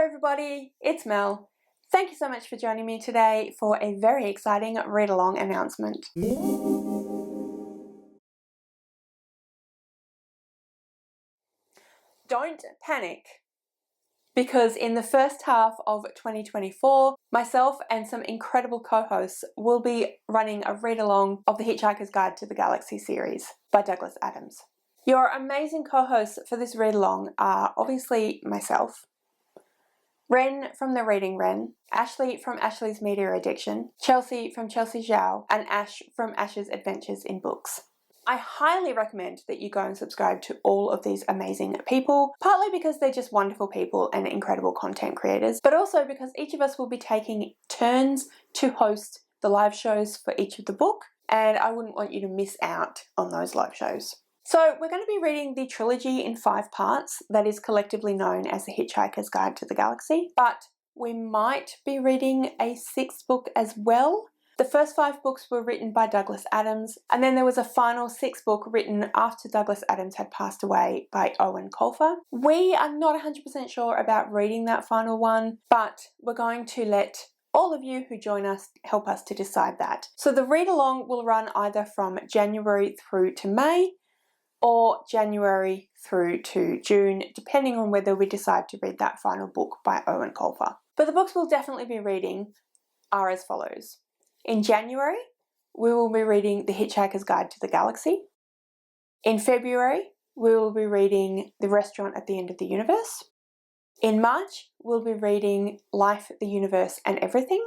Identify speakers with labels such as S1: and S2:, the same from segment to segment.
S1: everybody, it's Mel. Thank you so much for joining me today for a very exciting read-along announcement. Don't panic, because in the first half of 2024, myself and some incredible co-hosts will be running a read-along of the Hitchhiker's Guide to the Galaxy series by Douglas Adams. Your amazing co-hosts for this read-along are obviously myself, Ren from The Reading Ren, Ashley from Ashley's Media Addiction, Chelsea from Chelsea Zhao, and Ash from Ash's Adventures in Books. I highly recommend that you go and subscribe to all of these amazing people, partly because they're just wonderful people and incredible content creators, but also because each of us will be taking turns to host the live shows for each of the book, and I wouldn't want you to miss out on those live shows. So we're going to be reading the trilogy in 5 parts that is collectively known as The Hitchhiker's Guide to the Galaxy, but we might be reading a 6th book as well. The first 5 books were written by Douglas Adams, and then there was a final 6th book written after Douglas Adams had passed away by Eion Colfer. We are not 100% sure about reading that final one, but we're going to let all of you who join us help us to decide that. So the read-along will run either from January through to May, or January through to June, depending on whether we decide to read that final book by Eion Colfer. But the books we'll definitely be reading are as follows. In January, we will be reading The Hitchhiker's Guide to the Galaxy. In February, we will be reading The Restaurant at the End of the Universe. In March, we'll be reading Life, the Universe and Everything.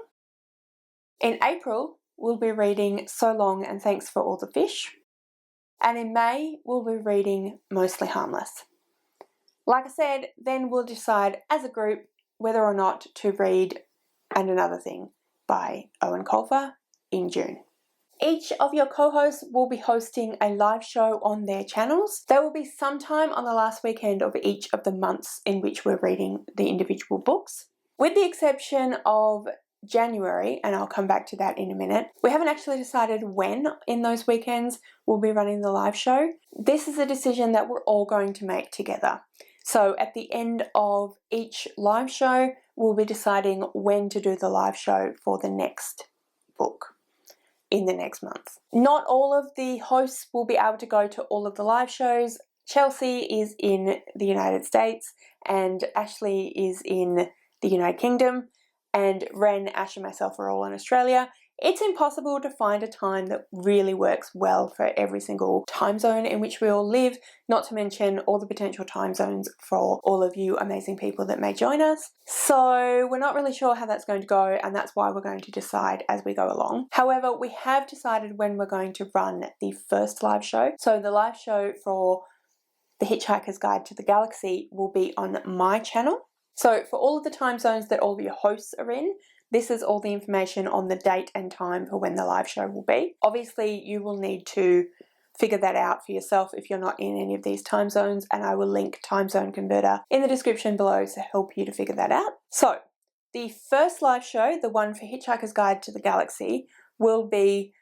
S1: In April, we'll be reading So Long and Thanks for All the Fish. And in May, we'll be reading Mostly Harmless. Like I said, then we'll decide as a group whether or not to read And Another Thing by Eion Colfer in June. Each of your co-hosts will be hosting a live show on their channels. They will be sometime on the last weekend of each of the months in which we're reading the individual books. With the exception of January, and I'll come back to that in a minute, we haven't actually decided when in those weekends we'll be running the live show. This is a decision that we're all going to make together. So at the end of each live show, we'll be deciding when to do the live show for the next book in the next month. Not all of the hosts will be able to go to all of the live shows. Chelsea is in the United States and Ashley is in the United Kingdom, and Ren, Ash and myself are all in Australia. It's impossible to find a time that really works well for every single time zone in which we all live, not to mention all the potential time zones for all of you amazing people that may join us. So we're not really sure how that's going to go, and that's why we're going to decide as we go along. However, we have decided when we're going to run the first live show. So the live show for The Hitchhiker's Guide to the Galaxy will be on my channel. So for all of the time zones that all of your hosts are in, this is all the information on the date and time for when the live show will be. Obviously, you will need to figure that out for yourself if you're not in any of these time zones, and I will link Time Zone Converter in the description below to help you to figure that out. So the first live show, the one for Hitchhiker's Guide to the Galaxy, will be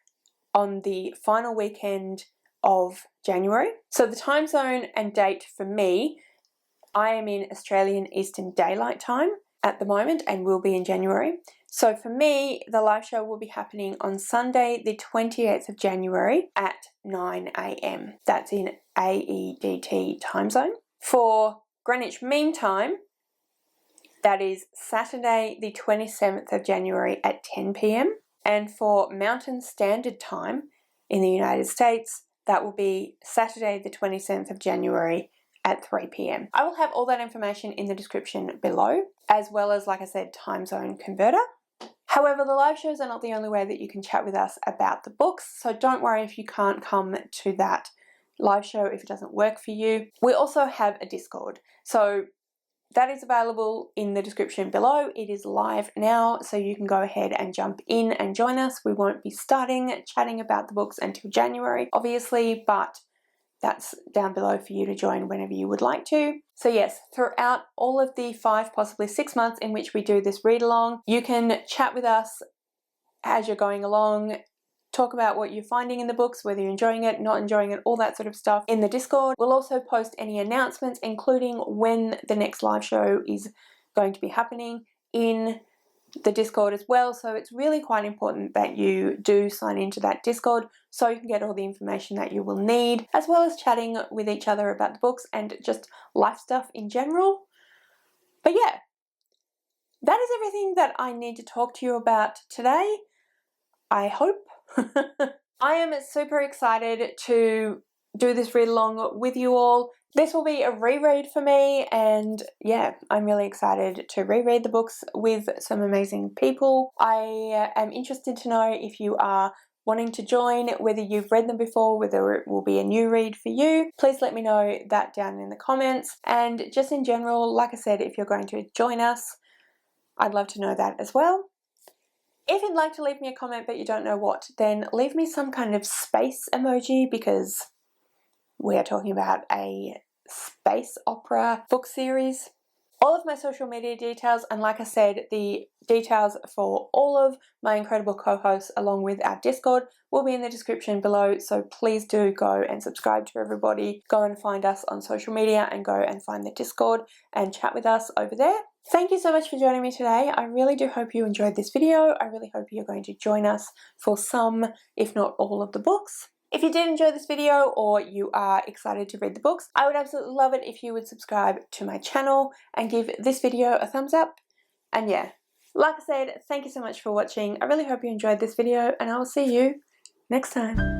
S1: on the final weekend of January. So the time zone and date for me, I am in Australian Eastern Daylight Time at the moment and will be in January. So for me, the live show will be happening on Sunday, the 28th of January at 9 AM. That's in AEDT time zone. For Greenwich Mean Time, that is Saturday, the 27th of January at 10 PM. And for Mountain Standard Time in the United States, that will be Saturday, the 27th of January at 3 PM. I will have all that information in the description below, as well as, like I said, Time Zone Converter. However, the live shows are not the only way that you can chat with us about the books, so don't worry if you can't come to that live show if it doesn't work for you. We also have a Discord, so that is available in the description below. It is live now, so you can go ahead and jump in and join us. We won't be starting chatting about the books until January, obviously, but that's down below for you to join whenever you would like to. So yes, throughout all of the 5, possibly 6 months in which we do this read along, you can chat with us as you're going along, talk about what you're finding in the books, whether you're enjoying it, not enjoying it, all that sort of stuff in the Discord. We'll also post any announcements, including when the next live show is going to be happening in the Discord as well, so it's really quite important that you do sign into that Discord so you can get all the information that you will need, as well as chatting with each other about the books and just life stuff in general. But yeah, that is everything that I need to talk to you about today, I hope. I am super excited to do this read along with you all. This will be a reread for me, and yeah, I'm really excited to reread the books with some amazing people. I am interested to know if you are wanting to join, whether you've read them before, whether it will be a new read for you. Please let me know that down in the comments. And just in general, like I said, if you're going to join us, I'd love to know that as well. If you'd like to leave me a comment but you don't know what, then leave me some kind of space emoji, because we are talking about a space opera book series. All of my social media details, and like I said, the details for all of my incredible co-hosts along with our Discord will be in the description below, so please do go and subscribe to everybody. Go and find us on social media and go and find the Discord and chat with us over there. Thank you so much for joining me today. I really do hope you enjoyed this video. I really hope you're going to join us for some, if not all, of the books. If you did enjoy this video or you are excited to read the books, I would absolutely love it if you would subscribe to my channel and give this video a thumbs up. And yeah, like I said, thank you so much for watching. I really hope you enjoyed this video, and I will see you next time.